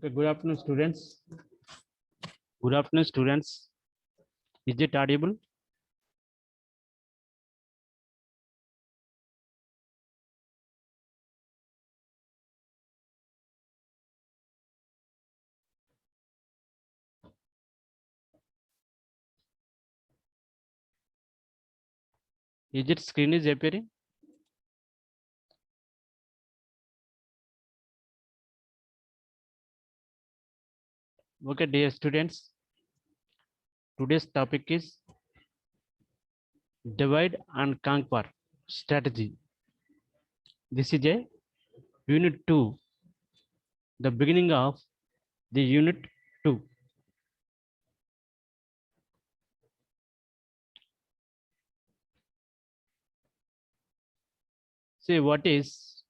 Okay, good afternoon, students. Good afternoon, students. Is it audible? Is it screen is appearing? Okay, dear students. Today's topic is divide and conquer strategy. This is a unit 2, the beginning of the unit 2. See what is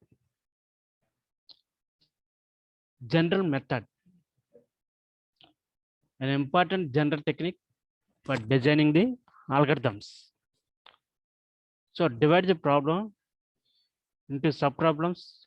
general method, an important general technique for designing the algorithms. So divide the problem into subproblems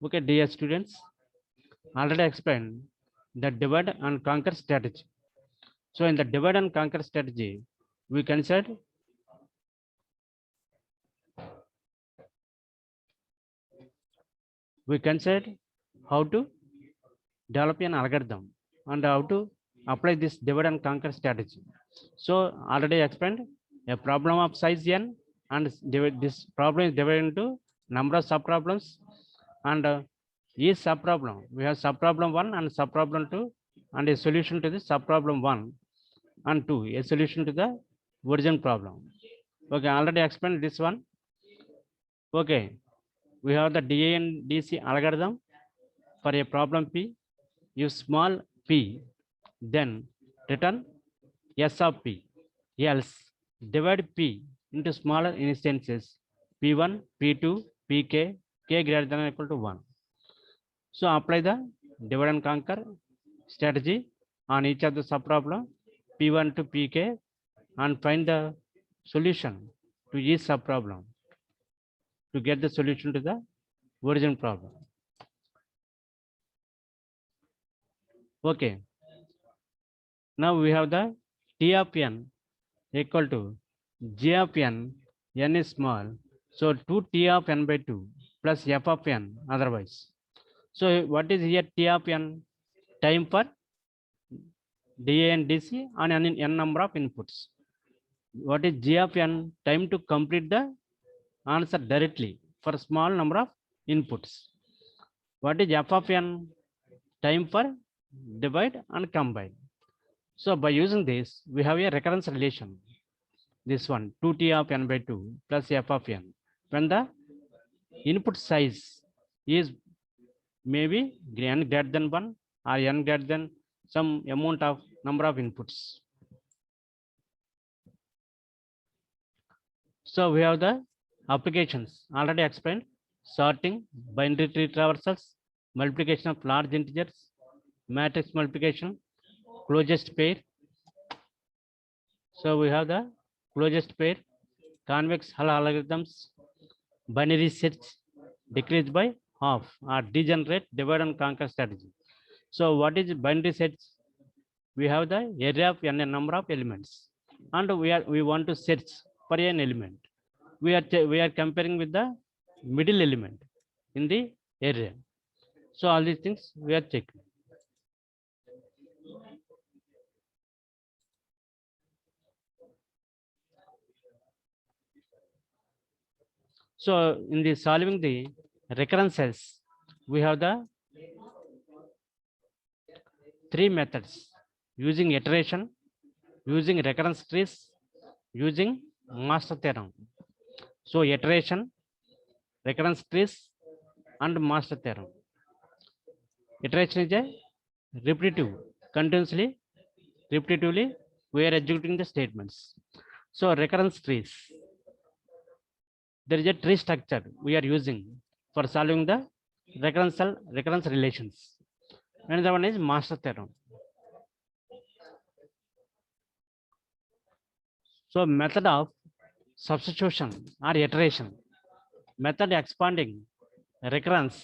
Okay, dear students, already explained the divide and conquer strategy. So in the divide and conquer strategy, we consider how to develop an algorithm and how to apply this divide and conquer strategy. So already explained a problem of size n, and this problem is divided into number of subproblems, and each subproblem we have subproblem 1 and subproblem 2, and a solution to the subproblem 1 and 2, a solution to the origin problem. Okay, already explained this one. Okay, we have the DA and DC algorithm for a problem P. Use small p, then return S of p. Else, divide p into smaller instances p1, p2, pk, k greater than or equal to 1. So apply the divide and conquer strategy on each of the subproblem p1 to pk and find the solution to each subproblem to get the solution to the origin problem. Okay, now we have the T of n equal to G of n, n is small, so 2T of n by 2 plus f of n otherwise. So what is here T of n? Time for DA and DC on n number of inputs. What is G of n? Time to complete the answer directly for small number of inputs. What is f of n? Time for divide and combine. So by using this, we have a recurrence relation. This one 2T of n by 2 plus f of n. When the input size is maybe n greater than 1 or n greater than some amount of number of inputs. So we have the applications already explained: sorting, binary tree traversals, multiplication of large integers, matrix multiplication, closest pair. So we have the closest pair, convex Hull algorithms, binary search, decrease by half, or degenerate divide and conquer strategy. So what is binary search? We have the array of n number of elements, and we want to search for an element. We are comparing with the middle element in the array. So all these things we are checking. So in the solving the recurrences, we have the three methods: using iteration, using recurrence trees, using master theorem. So iteration, recurrence trees, and master theorem. Iteration is a repetitive, continuously, repetitively we are executing the statements. So recurrence trees, there is a tree structure we are using for solving the recurrence relations. Another one is master theorem. So method of substitution or iteration, method expanding recurrence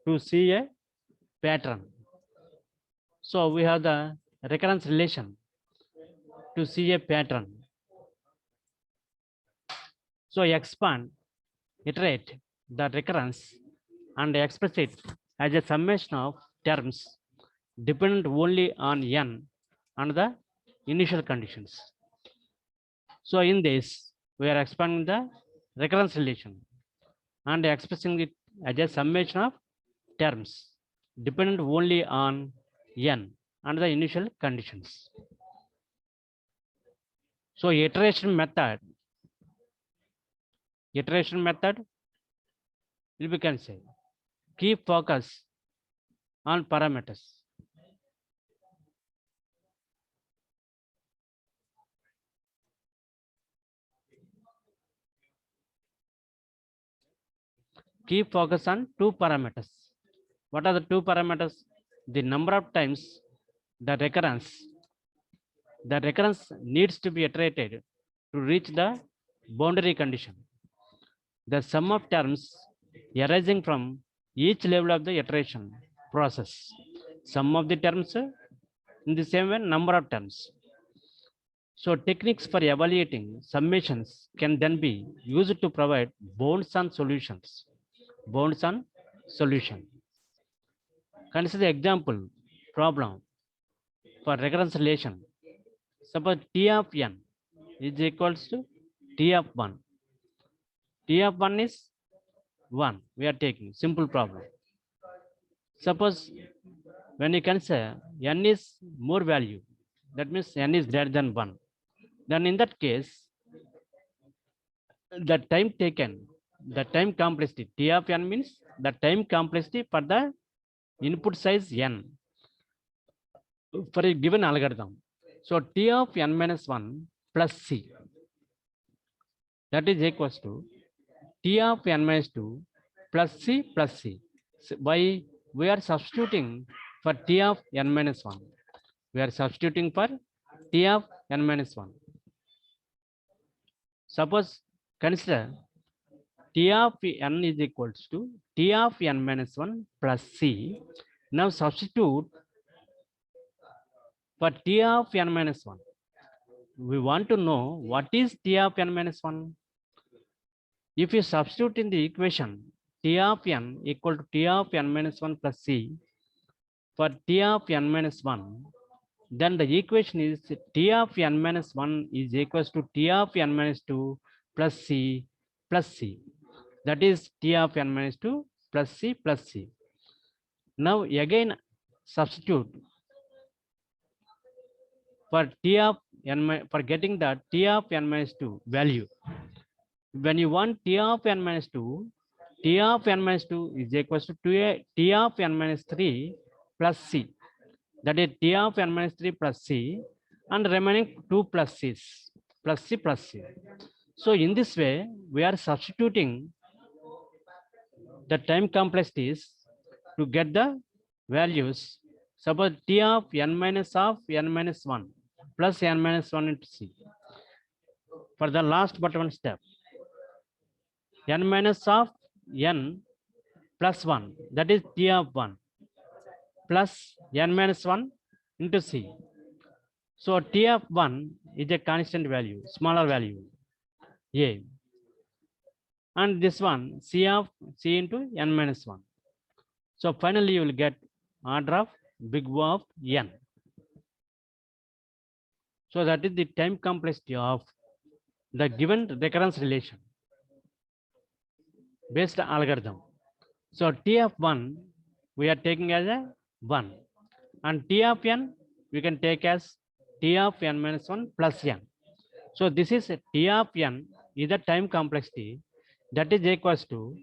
to see a pattern. So we have the recurrence relation to see a pattern. So expand, iterate the recurrence and express it as a summation of terms dependent only on n and the initial conditions. So in this, we are expanding the recurrence relation and expressing it as a summation of terms dependent only on n and the initial conditions. So iteration method we can say keep focus on parameters. Keep focus on two parameters. What are the two parameters? The number of times the recurrence needs to be iterated to reach the boundary condition. The sum of terms arising from each level of the iteration process. Sum of the terms in the same way, number of terms. So techniques for evaluating summations can then be used to provide bounds on solutions. Bounds on solution. Consider the example problem for recurrence relation. Suppose T of n is equals to T of 1. T of 1 is 1. We are taking simple problem. Suppose when you consider n is more value, that means n is greater than 1. Then in that case, the time taken, the time complexity, T of n means the time complexity for the input size n for a given algorithm. So T of n minus 1 plus c, that is equals to T of n minus 2 plus c plus c. So by we are substituting for T of n minus 1. We are substituting for T of n minus 1. Suppose consider T of n is equals to T of n minus 1 plus c. Now substitute for T of n minus 1. We want to know what is T of n minus 1. If you substitute in the equation T of n equal to T of n minus 1 plus c for T of n minus 1, then the equation is T of n minus 1 is equals to T of n minus 2 plus c plus c. That is T of n minus 2 plus c plus c. Now again substitute for T of n for getting the T of n minus 2 value. When you want T of n minus 2, T of n minus 2 is equals to T of n minus 3 plus c. That is T of n minus 3 plus c, and remaining 2 plus c's plus c plus c. So in this way, we are substituting the time complexities to get the values. Suppose T of n minus 1 plus n minus 1 into c. For the last but one step, n minus of n plus 1, that is T of 1 plus n minus 1 into c. So T of 1 is a constant value, smaller value, a. And this one, c into n minus 1. So finally you will get order of big O of n. So that is the time complexity of the given recurrence relation based algorithm. So T of 1 we are taking as a 1, and T of n we can take as T of n minus 1 plus n. So this is T of n is the time complexity, that is equals to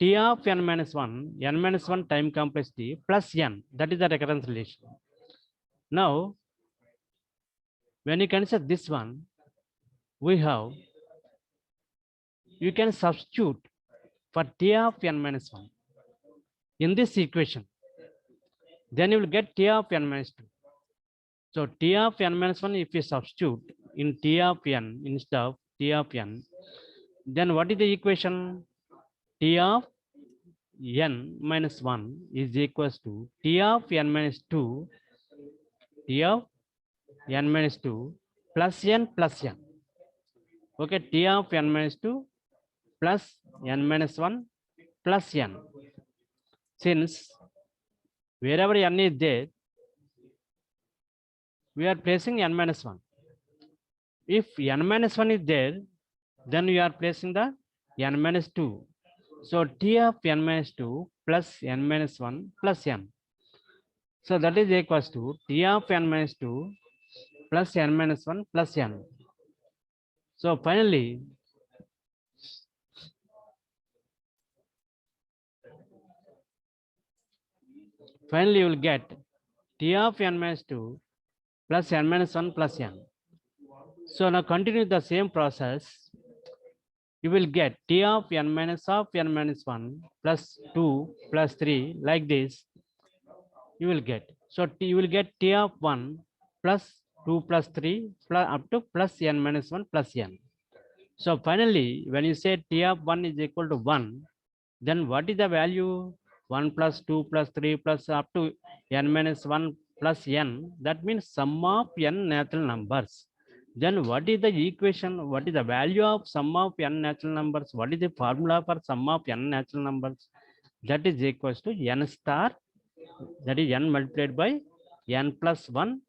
T of n minus 1 time complexity plus n, that is the recurrence relation. Now when you consider this one, we have, you can substitute for T of n minus 1 in this equation, then you will get T of n minus 2. So T of n minus 1, if you substitute in T of n instead of T of n, then what is the equation? T of n minus 1 is equals to T of n minus 2, T of n minus 2 plus n plus n. Okay, T of n minus 2 plus n minus 1 plus n. Since wherever n is there, we are placing n minus 1. If n minus 1 is there, then we are placing the n minus 2. So T of n minus 2 plus n minus 1 plus n. So that is equals to T of n minus 2 plus n minus 1 plus n. So finally, you will get T of n minus 2 plus n minus 1 plus n. So now continue the same process. You will get T of n minus 1 plus 2 plus 3 like this. You will get. So you will get T of 1 plus 2 plus 3 plus up to plus n minus 1 plus n. So finally, when you say T of 1 is equal to 1, then what is the value? 1 plus 2 plus 3 plus up to n minus 1 plus n. That means sum of n natural numbers. Then what is the equation? What is the value of sum of n natural numbers? What is the formula for sum of n natural numbers? That is equals to n star, that is n multiplied by n plus 1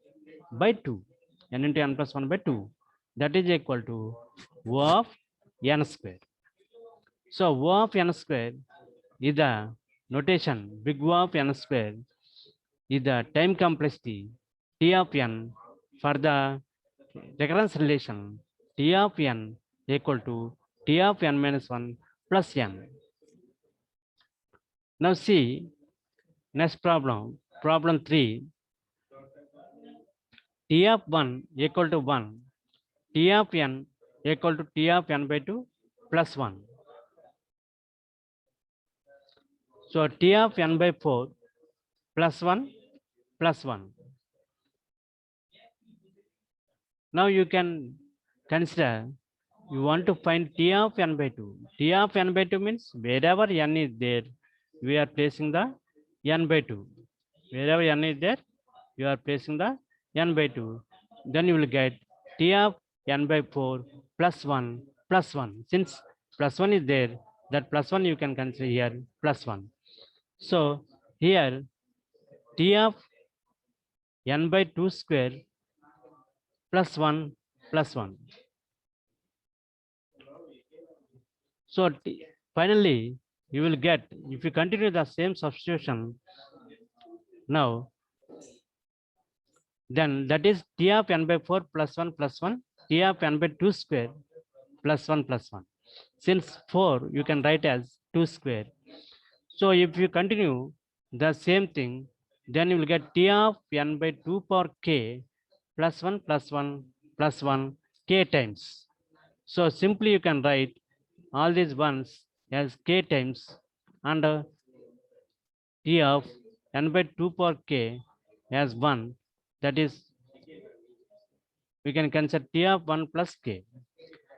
by 2, n into n plus 1 by 2, that is equal to O of n square. So O of n square is the notation, big O of n square is the time complexity T of n for the recurrence relation T of n equal to T of n minus 1 plus n. Now see next problem, problem 3. T of 1 equal to 1, T of n equal to T of n by 2 plus 1. So T of n by 4 plus 1 plus 1. Now you can consider, you want to find T of n by 2. T of n by 2 means wherever n is there, we are placing the n by 2. Wherever n is there, you are placing the n by 2. Then you will get T of n by 4 plus 1 plus 1. Since plus 1 is there, that plus 1 you can consider here plus 1. So here T of n by 2 square plus 1 plus 1. So finally you will get, if you continue the same substitution now, then that is T of n by 4 plus 1 plus 1, T of n by 2 square plus 1 plus 1. Since 4 you can write as 2 square. So if you continue the same thing, then you will get T of n by 2 power k plus 1 plus 1 plus 1 k times. So simply you can write all these ones as k times, and T of n by 2 power k as 1, that is we can consider T of 1 plus k.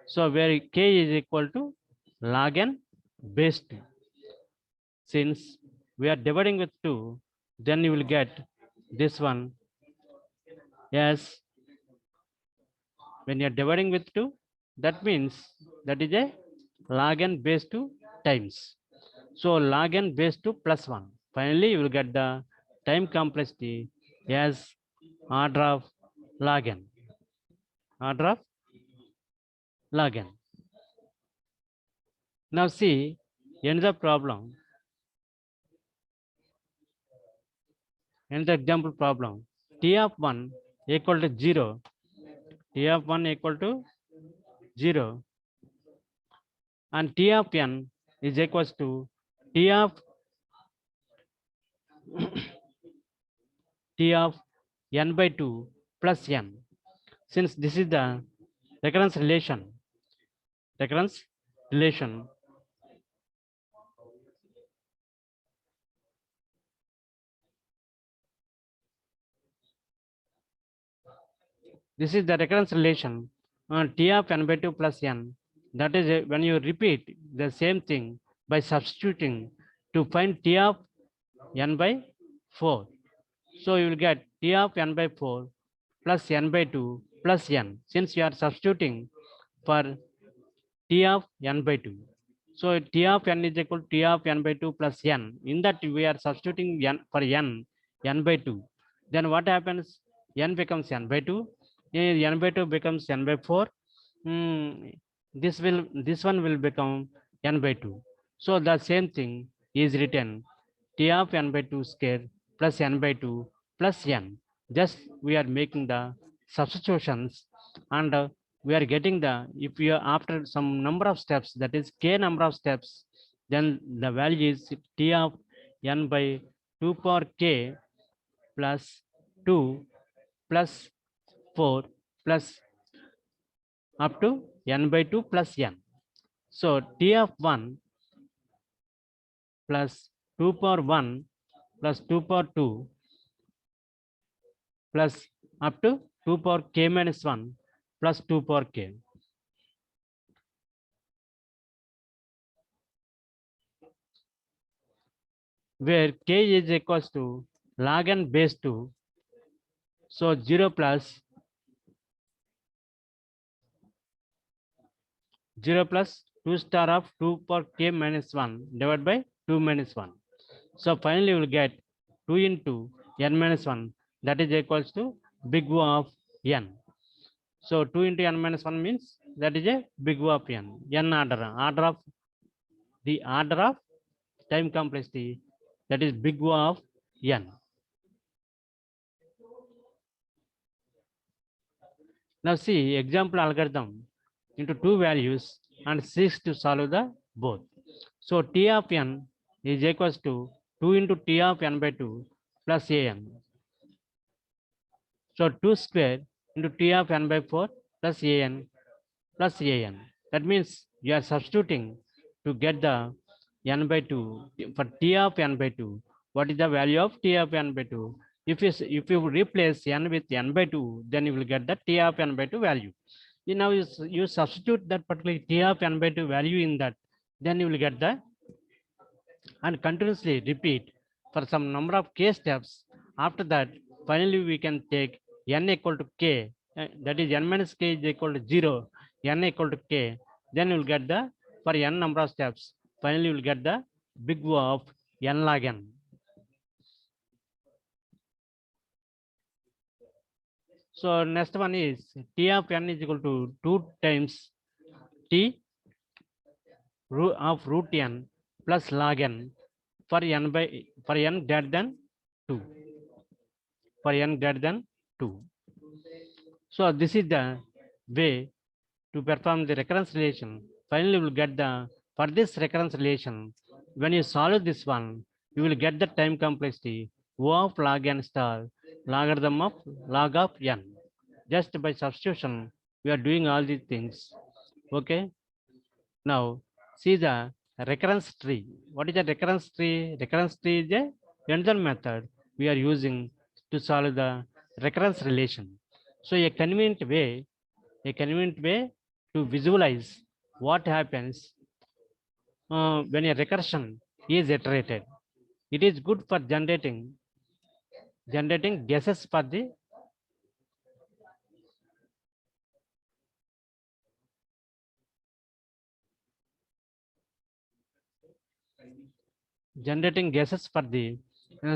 So where k is equal to log n base 2. Since we are dividing with 2, then you will get this one as, when you are dividing with 2, that means that is a log n base 2 times. So log n base 2 plus 1. Finally, you will get the time complexity as order of log n. Order of log n. Now see, another problem. Another example problem. T of 1 equal to 0. T of 1 equal to 0. And T of n is equals to T of T of n by 2 plus n. Since this is the recurrence relation, this is the recurrence relation T of n by 2 plus n. That is when you repeat the same thing by substituting to find T of n by 4. So you will get T of n by 4 plus n by 2 plus n, since you are substituting for T of n by 2. So T of n is equal to T of n by 2 plus n. In that we are substituting n for n by 2. Then what happens? N becomes n by 2. N by 2 becomes n by 4. This one will become n by 2. So the same thing is written T of n by 2 square plus n by 2 plus n. Just we are making the substitutions, and we are getting the, if we are after some number of steps, that is k number of steps, then the value is T of n by 2 power k plus 2 plus 4 plus up to n by 2 plus n. So T of 1 plus 2 power 1 plus 2 power 2 plus up to 2 power k minus 1 plus 2 power k. where k is equals to log n base 2. So 0 plus 2 star of 2 power k minus 1 divided by 2 minus 1. So finally we will get 2 into n minus 1, that is equals to big O of n. So 2 into n minus 1 means that is a big O of n. N order of time complexity, that is big O of n. Now see example algorithm into two values and seeks to solve the both. So T of n is equals to 2 into T of n by 2 plus an. So 2 square into T of n by 4 plus an plus an. That means you are substituting to get the n by 2 for T of n by 2. What is the value of T of n by 2? If you replace n with n by 2, then you will get the T of n by 2 value. Now you substitute that particular T of n by 2 value in that, then you will get the, and continuously repeat for some number of k steps. After that, finally we can take n equal to k, that is n minus k is equal to 0, n equal to k, then you will get the, for n number of steps, finally you will get the big O of n log n. So next one is T of n is equal to 2 times T of root n plus log n for n greater than 2. For n greater than 2. So this is the way to perform the recurrence relation. Finally, we will get the, for this recurrence relation, when you solve this one, you will get the time complexity O of log n star logarithm of log of n. Just by substitution, we are doing all these things. Okay. Now, see the recurrence tree. What is the recurrence tree? Recurrence tree is a another method we are using to solve the recurrence relation. So a convenient way to visualize what happens when a recursion is iterated. It is good for generating guesses for the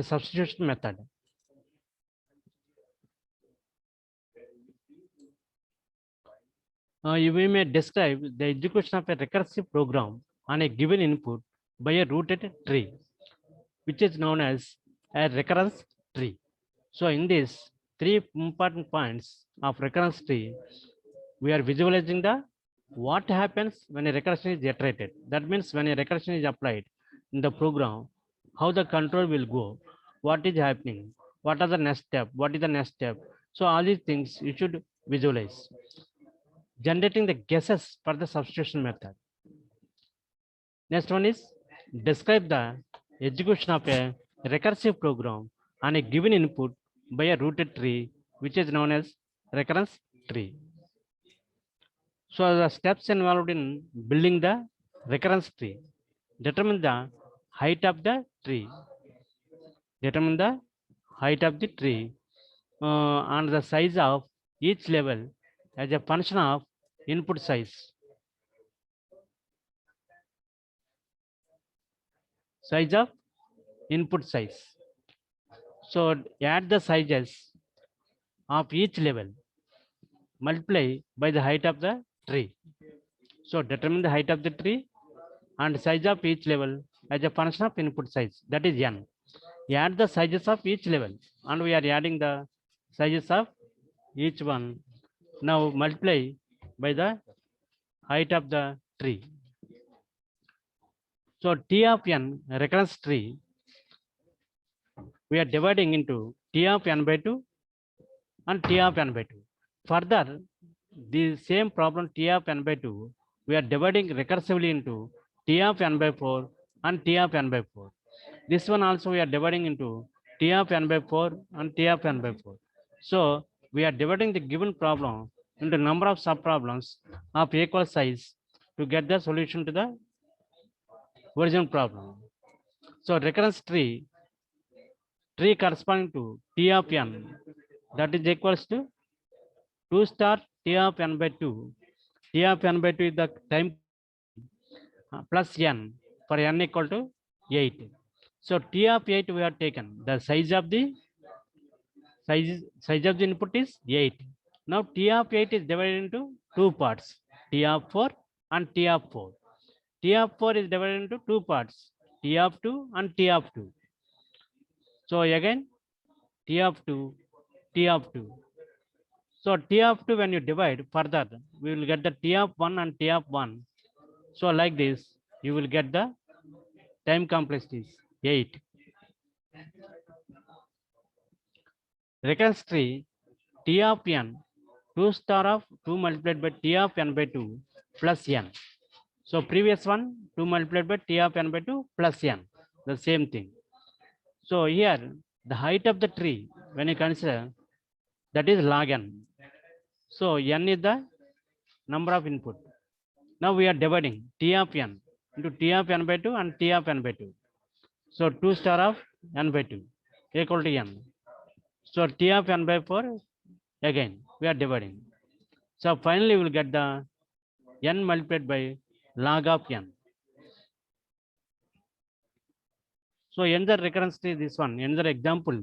substitution method. You may describe the execution of a recursive program on a given input by a rooted tree, which is known as a recurrence tree. So in this three important points of recurrence tree, we are visualizing the what happens when a recursion is iterated. That means when a recursion is applied in the program, how the control will go, what is happening, what are the next step, what is the next step. So all these things you should visualize. Generating the guesses for the substitution method. Next one is describe the execution of a recursive program on a given input by a rooted tree, which is known as recurrence tree. So the steps involved in building the recurrence tree. Determine the height of the tree. Determine the height of the tree and the size of each level as a function of input size. Size of input size. So add the sizes of each level, multiply by the height of the tree. So determine the height of the tree and size of each level as a function of input size, that is n. Add the sizes of each level and we are adding the sizes of each one. Now multiply by the height of the tree. So T of n recurrence tree, we are dividing into T of n by 2 and T of n by 2. Further, the same problem T of n by 2, we are dividing recursively into T of n by 4 and T of n by 4. This one also we are dividing into T of n by 4 and T of n by 4. So we are dividing the given problem into number of subproblems of equal size to get the solution to the original problem. So recurrence tree corresponding to T of n, that is equals to 2 star T of n by 2. T of n by 2 is the time plus n for n equal to 8. So T of 8 we have taken. The size of the input is 8. Now T of 8 is divided into two parts, T of 4 and T of 4. T of 4 is divided into two parts, T of 2 and T of 2. So again, T of 2, T of 2. So T of 2, when you divide further, we will get the T of 1 and T of 1. So like this, you will get the time complexity is 8. Recurrence tree, T of n, 2 star of 2 multiplied by T of n by 2 plus n. So previous one, 2 multiplied by T of n by 2 plus n, the same thing. So here, the height of the tree, when you consider, that is log n. So n is the number of input. Now we are dividing T of n into T of n by 2 and T of n by 2. So 2 star of n by 2 equal to n. So T of n by 4, again, we are dividing. So finally, we will get the n multiplied by log of n. So another recurrence is this one, another example.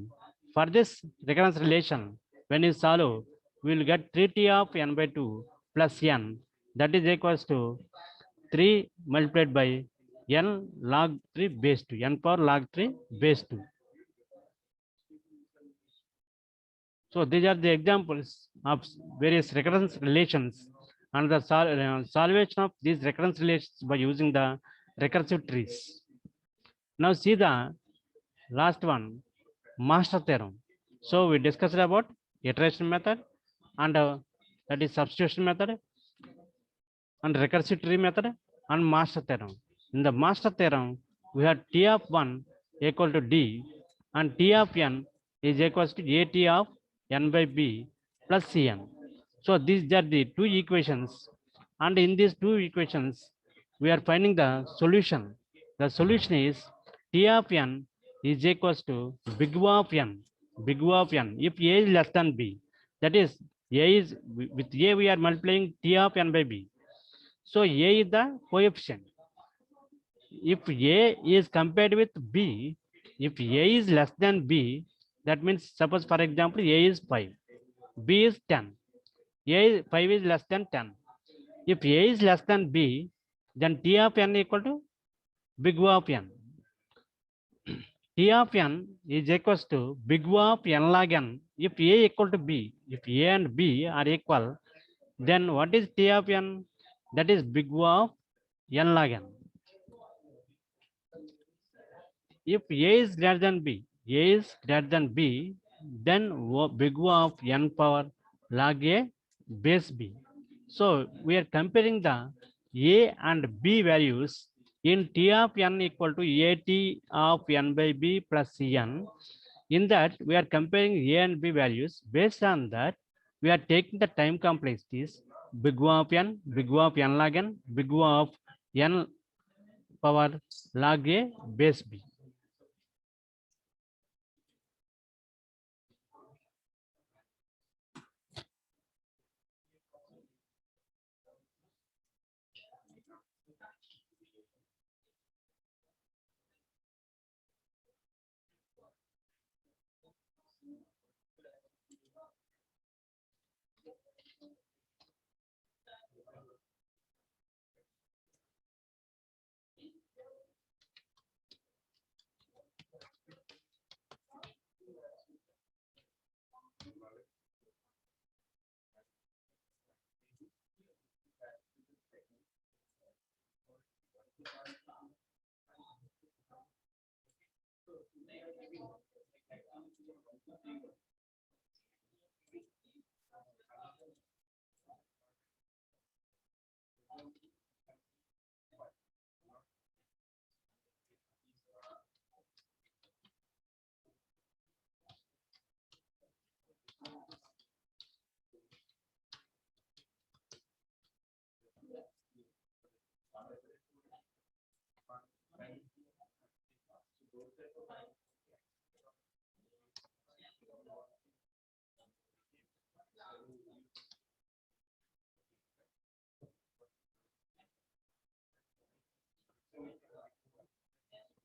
For this recurrence relation, when you solve, we will get 3t of n by 2 plus n, that is equals to 3 multiplied by n log 3 base 2, n power log 3 base 2. So these are the examples of various recurrence relations and the solvation of these recurrence relations by using the recursive trees. Now see the last one, master theorem. So we discussed about iteration method and that is substitution method and recursive tree method and master theorem. In the master theorem, we have T of 1 equal to D and T of n is equals to AT of n by B plus Cn. So these are the two equations, and in these two equations, we are finding the solution. The solution is T of n is equals to big O of n, big O of n, if A is less than B. That is, A is, with A we are multiplying T of n by B. So A is the coefficient. If A is compared with B, if A is less than B, that means suppose for example A is 5, B is 10, A is 5 is less than 10. If A is less than B, then T of n equal to big O of n. T of n is equals to big O of n log n. If A equal to B, if A and B are equal, then what is T of n? That is big O of n log n. If A is greater than B, A is greater than B, then big O of n power log A base B. So we are comparing the A and B values in T of n equal to AT of n by B plus Cn. In that, we are comparing A and B values. Based on that, we are taking the time complexities big O of n, big O of n log n, big O of n power log A base B.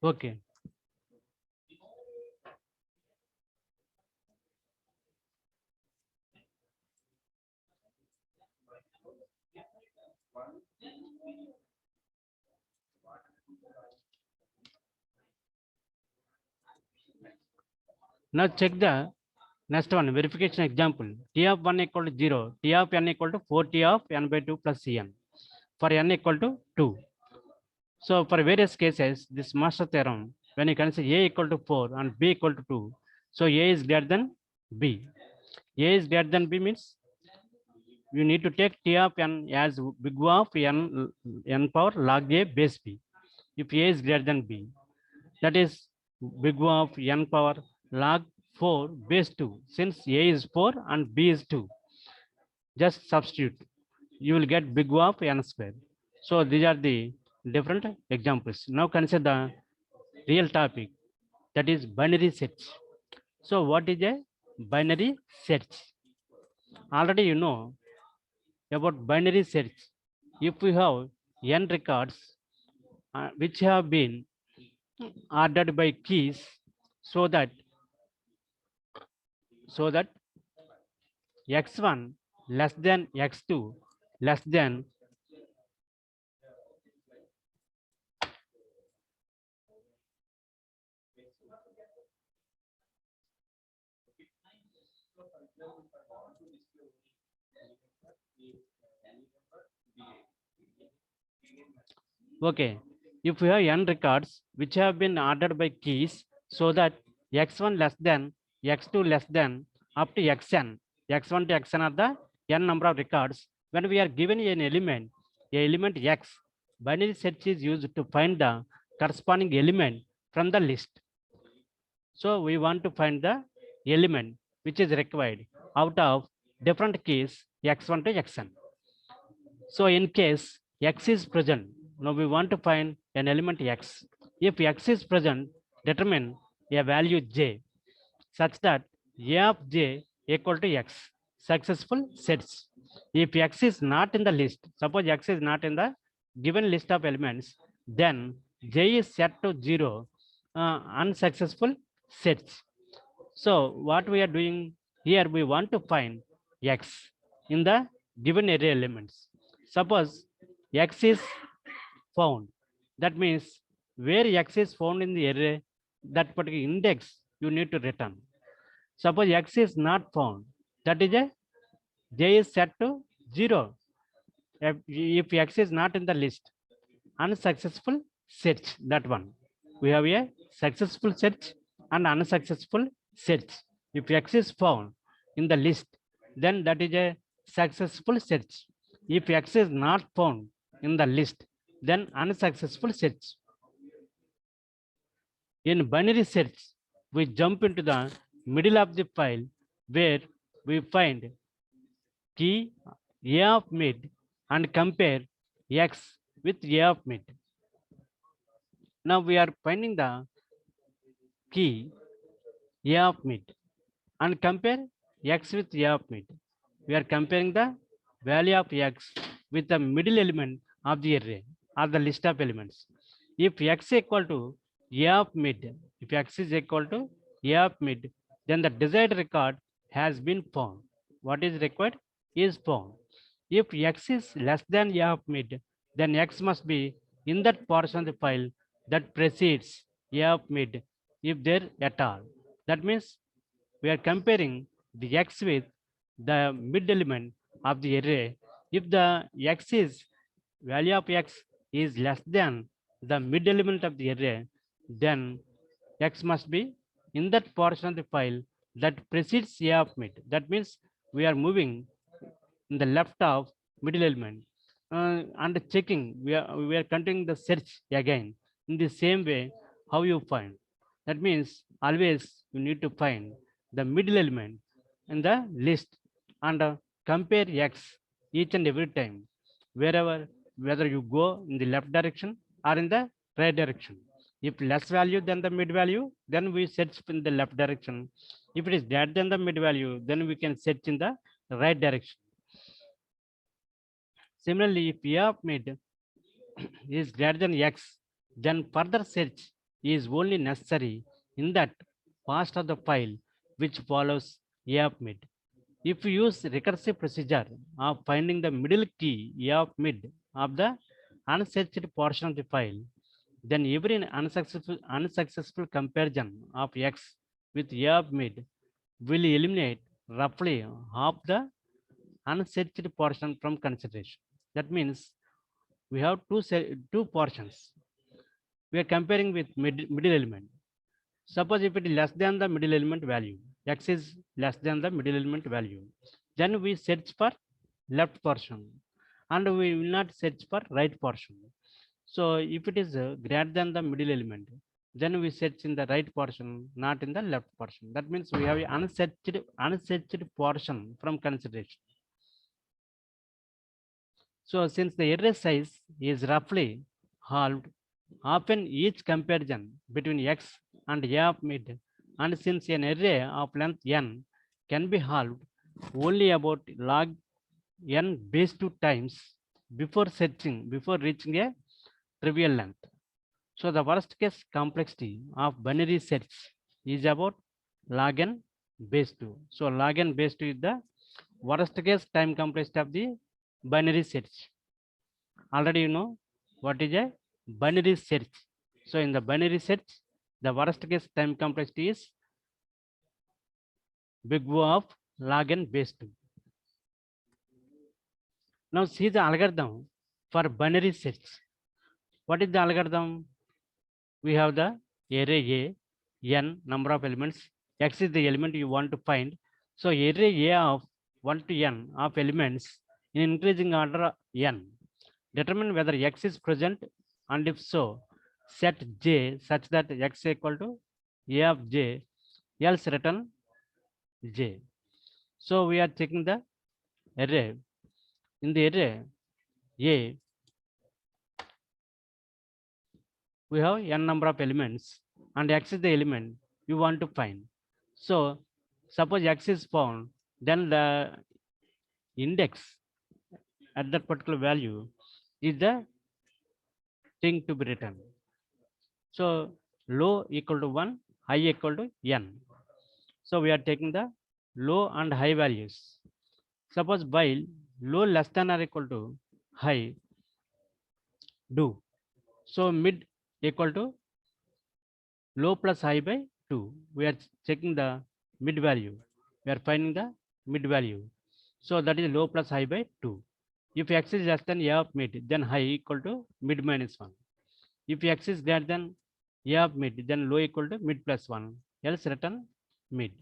Okay. Now check the next one, verification example. T of 1 equal to 0, T of n equal to 4T of n by 2 plus Cn for n equal to 2. So for various cases, this master theorem, when you consider A equal to 4 and B equal to 2, so A is greater than B. A is greater than B means you need to take T of n as big O of n power log A base B. If A is greater than B, that is big O of n power log 4 base 2. Since A is 4 and B is 2, just substitute. You will get big O of n square. So these are the different examples. Now consider the real topic, that is binary search. So what is a binary search? Already you know about binary search. If we have n records which have been ordered by keys, so that x1 less than x2 less than okay, if we have n records which have been ordered by keys, so that x1 less than x2 less than up to xn, x1 to xn are the n number of records. When we are given an element x, binary search is used to find the corresponding element from the list. So we want to find the element which is required out of different keys x1 to xn. So in case x is present, now we want to find an element x. If x is present, determine a value j such that a of j equal to x. Successful sets. If x is not in the list, suppose x is not in the given list of elements, then j is set to 0, unsuccessful sets. So what we are doing here, we want to find x in the given array elements. Suppose x is found, that means where x is found in the array, that particular index you need to return. Suppose x is not found, that is a j is set to 0. If x is not in the list, unsuccessful search, that one. We have a successful search and unsuccessful search. If x is found in the list, then that is a successful search. If x is not found in the list, then unsuccessful search. In binary search, we jump into the middle of the file where we find key a of mid and compare x with a of mid. Now we are finding the key a of mid and compare x with a of mid. We are comparing the value of x with the middle element of the array or the list of elements. If x equal to a of mid, if x is equal to a of mid, then the desired record has been found. What is required is found. If x is less than a of mid, then x must be in that portion of the file that precedes a of mid, if there at all. That means we are comparing the x with the mid element of the array. If the x is value of x is less than the mid element of the array, then x must be in that portion of the file that precedes a of mid. That means we are moving in the left of middle element and checking. We are continuing the search again in the same way. How you find? That means always you need to find the middle element in the list and compare x each and every time, wherever, whether you go in the left direction or in the right direction. If less value than the mid value, then we search in the left direction. If it is greater than the mid value, then we can search in the right direction. Similarly, if a of mid is greater than x, then further search is only necessary in that part of the file which follows A of mid. If you use recursive procedure of finding the middle key A of mid of the unsearched portion of the file, then every unsuccessful comparison of X with A of mid will eliminate roughly half the unsearched portion from consideration. That means we have two portions. We are comparing with middle element. Suppose if it is less than the middle element value, X is less than the middle element value, then we search for left portion and we will not search for right portion. So if it is greater than the middle element, then we search in the right portion, not in the left portion. That means we have an unsearched portion from consideration. So since the array size is roughly halved, often each comparison between X and A of mid, and since an array of length n can be halved only about log n base 2 times before reaching a trivial length. So the worst case complexity of binary sets is about log n base 2. So log n base 2 is the worst case time complexity of the binary search. Already you know what is a binary search. So in the binary search, the worst case time complexity is big O of log n base 2. Now see the algorithm for binary search. What is the algorithm? We have the array A, n number of elements, X is the element you want to find. So array A of 1 to n of elements in increasing order n. Determine whether X is present, and if so, set J such that X equal to A of J, else return J. So we are checking the array. In the array A, we have n number of elements and X is the element you want to find. So suppose X is found, then the index at that particular value is the thing to be written. So low equal to 1, high equal to n. So we are taking the low and high values. Suppose while low less than or equal to high, do. So mid equal to low plus high by 2. We are checking the mid value. We are finding the mid value. So that is low plus high by 2. If X is less than A of mid, then high equal to mid minus 1. If X is greater than A of mid, then low equal to mid plus 1. Else return mid.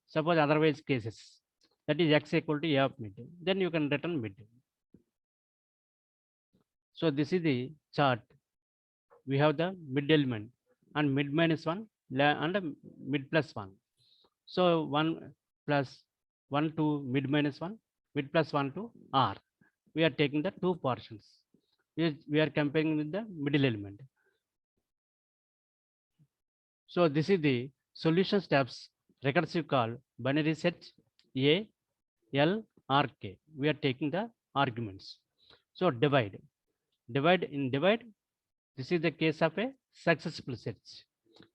Suppose otherwise cases, that is X equal to A of mid, then you can return mid. So this is the chart. We have the mid element and mid minus 1 and mid plus 1. So 1 plus 1 to mid minus 1, mid plus 1 to R. We are taking the two portions. We are comparing with the middle element. So this is the solution steps recursive call binary search A, L, R, K. We are taking the arguments. So divide. Divide. This is the case of a successful search.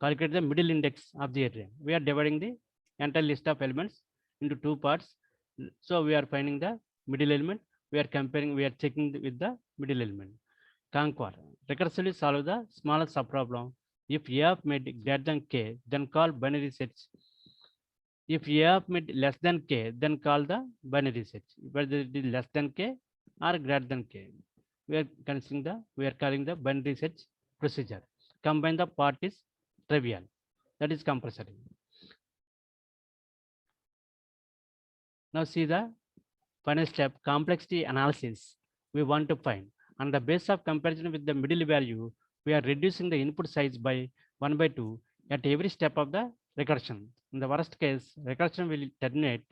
Calculate the middle index of the array. We are dividing the entire list of elements into two parts. So we are finding the middle element. We are checking with the middle element. Conquer. Recursively solve the smallest subproblem. If A of mid greater than K, then call binary search. If A of mid less than K, then call the binary search. Whether it is less than K or greater than K. We are calling the binary search procedure. Combine the part is trivial. That is compulsory. Now see the final step, complexity analysis. We want to find. On the basis of comparison with the middle value, we are reducing the input size by 1 by 2 at every step of the recursion. In the worst case, recursion will terminate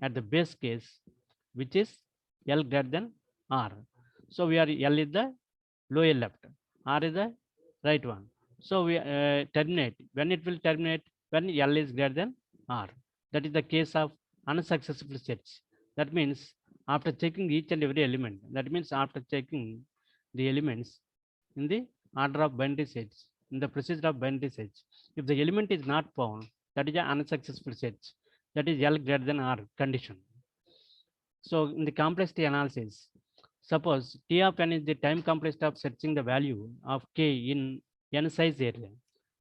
at the base case, which is L greater than R. So we are L is the lower left, R is the right one. So we terminate. When it will terminate? When L is greater than R. That is the case of unsuccessful search. That means after checking each and every element, that means after checking the elements in the order of binary search, in the procedure of binary search. If the element is not found, that is an unsuccessful search. That is L greater than R condition. So in the complexity analysis, suppose T of n is the time complexity of searching the value of k in n size area.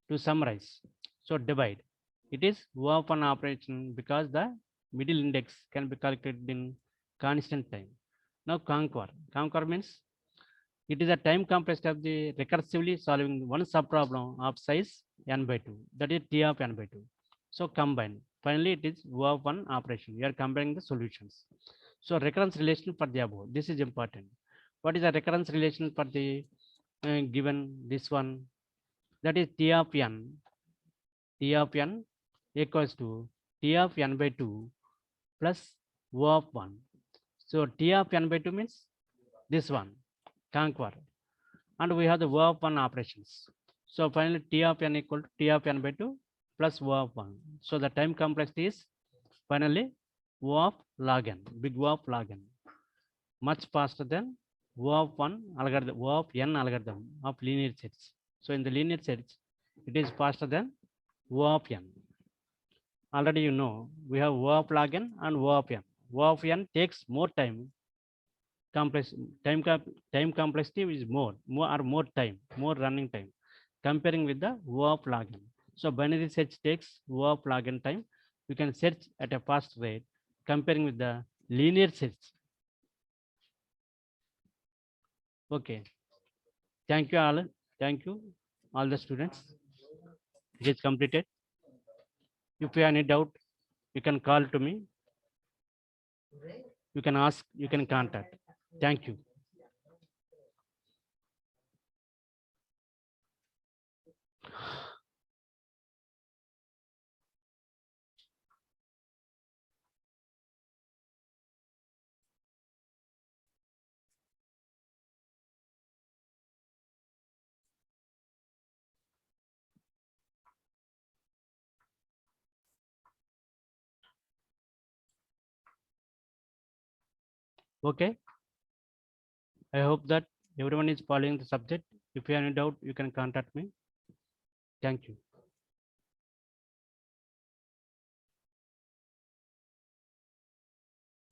To summarize, so divide. It is O of an operation because the middle index can be calculated in constant time. Now conquer. Conquer means it is a time complexity of the recursively solving one subproblem of size n by 2. That is T of n by 2. So combine. Finally, it is O of one operation. We are combining the solutions. So recurrence relation for the above. This is important. What is the recurrence relation for the given this one? That is T of n. T of n equals to T of n by 2 plus O of 1. So T of n by 2 means this one, conquer. And we have the O of 1 operations. So finally T of n equal to T of n by 2 plus O of 1. So the time complexity is finally O of log n, big O of log n, much faster than O of 1 algorithm, O of n algorithm of linear search. So in the linear search, it is faster than O of n. Already you know, we have O of log n and O of n. O of n takes more time. Time complexity is more time, more running time, comparing with the O of log n. So binary search takes O of log n time. You can search at a fast rate, comparing with the linear search. Okay. Thank you all. Thank you all the students. It is completed. If you have any doubt, you can call to me. You can ask, you can contact. Thank you. Okay. I hope that everyone is following the subject. If you have any doubt, you can contact me. Thank you.